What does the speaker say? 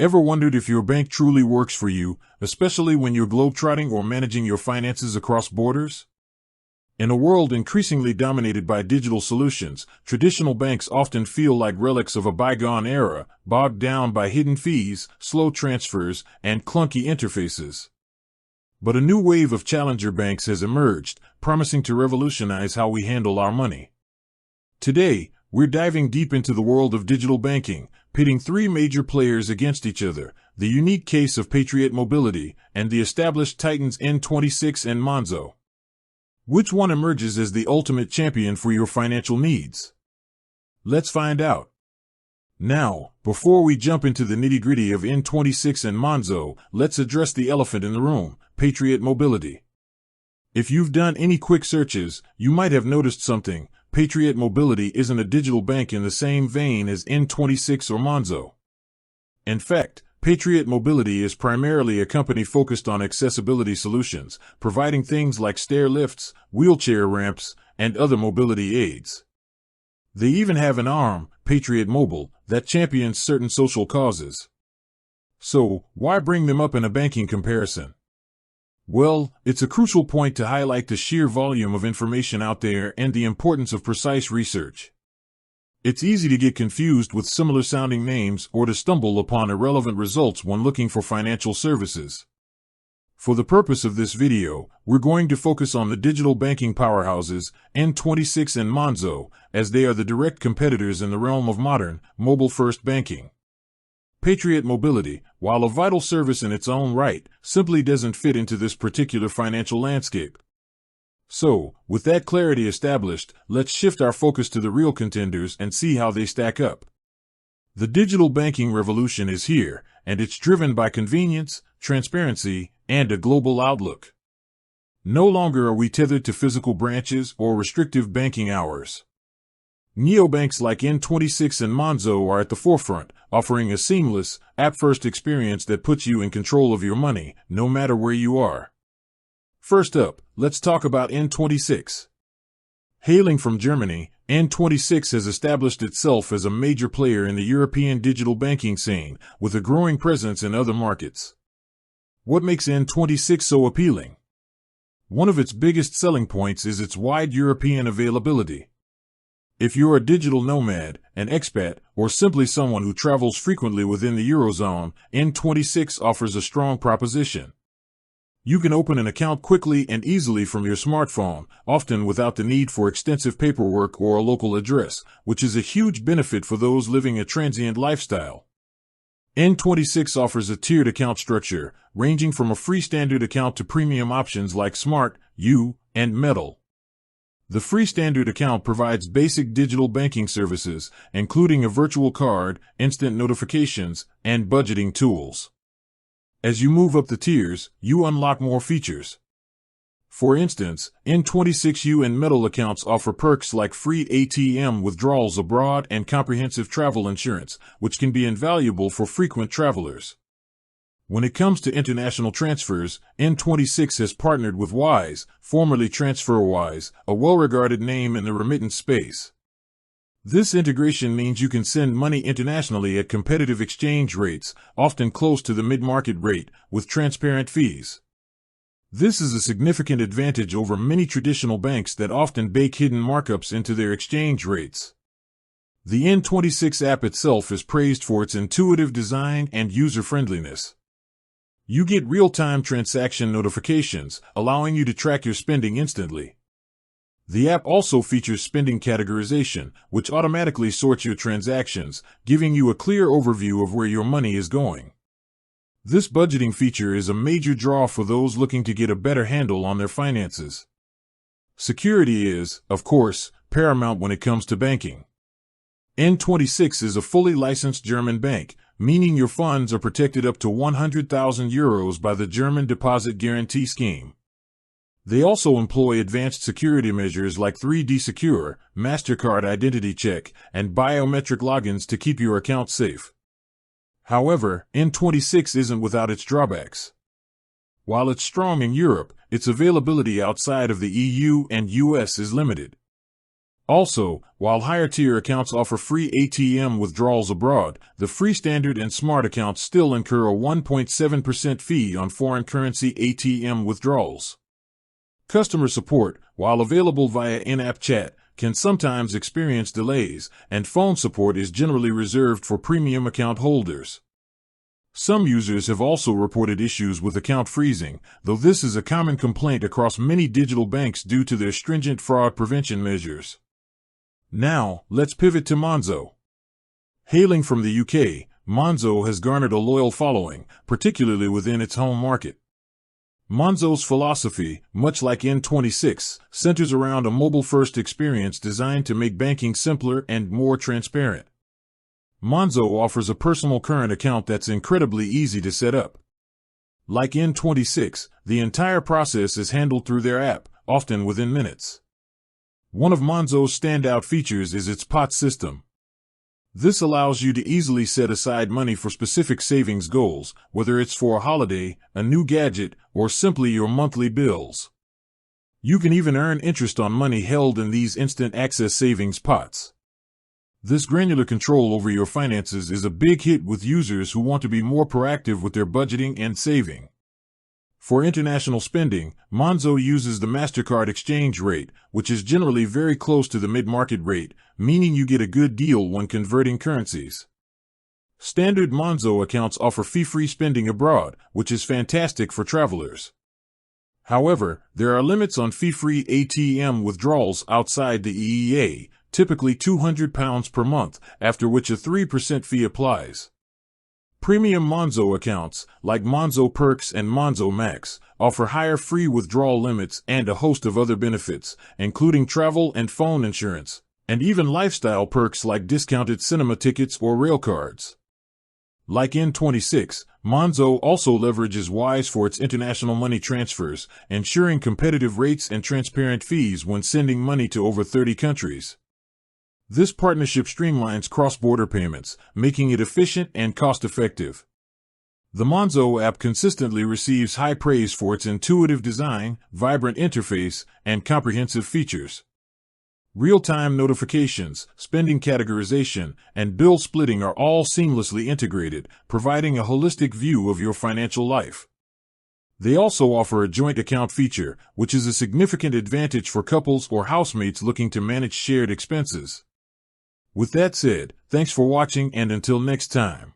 Ever wondered if your bank truly works for you, especially when you're globetrotting or managing your finances across borders? In a world increasingly dominated by digital solutions, traditional banks often feel like relics of a bygone era, bogged down by hidden fees, slow transfers, and clunky interfaces. But a new wave of challenger banks has emerged, promising to revolutionize how we handle our money. Today, we're diving deep into the world of digital banking, pitting three major players against each other: the unique case of Patriot Mobiliy and the established titans N26 and Monzo. Which one emerges as the ultimate champion for your financial needs? Let's find out. Now, before we jump into the nitty-gritty of N26 and Monzo, let's address the elephant in the room: Patriot Mobiliy. If you've done any quick searches, you might have noticed something. Patriot Mobiliy isn't a digital bank in the same vein as N26 or Monzo. In fact, Patriot Mobiliy is primarily a company focused on accessibility solutions, providing things like stair lifts, wheelchair ramps, and other mobility aids. They even have an arm, Patriot Mobile, that champions certain social causes. So, why bring them up in a banking comparison? Well, it's a crucial point to highlight the sheer volume of information out there and the importance of precise research. It's easy to get confused with similar-sounding names or to stumble upon irrelevant results when looking for financial services. For the purpose of this video, we're going to focus on the digital banking powerhouses, N26 and Monzo, as they are the direct competitors in the realm of modern, mobile-first banking. Patriot Mobiliy, while a vital service in its own right, simply doesn't fit into this particular financial landscape. So, with that clarity established, let's shift our focus to the real contenders and see how they stack up. The digital banking revolution is here, and it's driven by convenience, transparency, and a global outlook. No longer are we tethered to physical branches or restrictive banking hours. Neobanks like N26 and Monzo are at the forefront, offering a seamless, app-first experience that puts you in control of your money, no matter where you are. First up, let's talk about N26. Hailing from Germany, N26 has established itself as a major player in the European digital banking scene, with a growing presence in other markets. What makes N26 so appealing? One of its biggest selling points is its wide European availability. If you're a digital nomad, an expat, or simply someone who travels frequently within the Eurozone, N26 offers a strong proposition. You can open an account quickly and easily from your smartphone, often without the need for extensive paperwork or a local address, which is a huge benefit for those living a transient lifestyle. N26 offers a tiered account structure, ranging from a free standard account to premium options like Smart, U, and Metal. The free standard account provides basic digital banking services, including a virtual card, instant notifications, and budgeting tools. As you move up the tiers, you unlock more features. For instance, N26U and Metal accounts offer perks like free ATM withdrawals abroad and comprehensive travel insurance, which can be invaluable for frequent travelers. When it comes to international transfers, N26 has partnered with Wise, formerly TransferWise, a well-regarded name in the remittance space. This integration means you can send money internationally at competitive exchange rates, often close to the mid-market rate, with transparent fees. This is a significant advantage over many traditional banks that often bake hidden markups into their exchange rates. The N26 app itself is praised for its intuitive design and user-friendliness. You get real-time transaction notifications, allowing you to track your spending instantly. The app also features spending categorization, which automatically sorts your transactions, giving you a clear overview of where your money is going. This budgeting feature is a major draw for those looking to get a better handle on their finances. Security is, of course, paramount when it comes to banking. N26 is a fully licensed German bank, meaning your funds are protected up to 100,000 euros by the German Deposit Guarantee Scheme. They also employ advanced security measures like 3D Secure, MasterCard Identity Check, and biometric logins to keep your account safe. However, N26 isn't without its drawbacks. While it's strong in Europe, its availability outside of the EU and US is limited. Also, while higher-tier accounts offer free ATM withdrawals abroad, the free standard and smart accounts still incur a 1.7% fee on foreign currency ATM withdrawals. Customer support, while available via in-app chat, can sometimes experience delays, and phone support is generally reserved for premium account holders. Some users have also reported issues with account freezing, though this is a common complaint across many digital banks due to their stringent fraud prevention measures. Now, let's pivot to Monzo. Hailing from the UK, Monzo has garnered a loyal following, particularly within its home market. Monzo's philosophy, much like N26, centers around a mobile-first experience designed to make banking simpler and more transparent. Monzo offers a personal current account that's incredibly easy to set up. Like N26, the entire process is handled through their app, often within minutes. One of Monzo's standout features is its pot system. This allows you to easily set aside money for specific savings goals, whether it's for a holiday, a new gadget, or simply your monthly bills. You can even earn interest on money held in these instant access savings pots. This granular control over your finances is a big hit with users who want to be more proactive with their budgeting and saving. For international spending, Monzo uses the MasterCard exchange rate, which is generally very close to the mid-market rate, meaning you get a good deal when converting currencies. Standard Monzo accounts offer fee-free spending abroad, which is fantastic for travelers. However, there are limits on fee-free ATM withdrawals outside the EEA, typically £200 per month, after which a 3% fee applies. Premium Monzo accounts, like Monzo Perks and Monzo Max, offer higher free withdrawal limits and a host of other benefits, including travel and phone insurance, and even lifestyle perks like discounted cinema tickets or rail cards. Like N26, Monzo also leverages Wise for its international money transfers, ensuring competitive rates and transparent fees when sending money to over 30 countries. This partnership streamlines cross-border payments, making it efficient and cost-effective. The Monzo app consistently receives high praise for its intuitive design, vibrant interface, and comprehensive features. Real-time notifications, spending categorization, and bill splitting are all seamlessly integrated, providing a holistic view of your financial life. They also offer a joint account feature, which is a significant advantage for couples or housemates looking to manage shared expenses. With that said, thanks for watching, and until next time.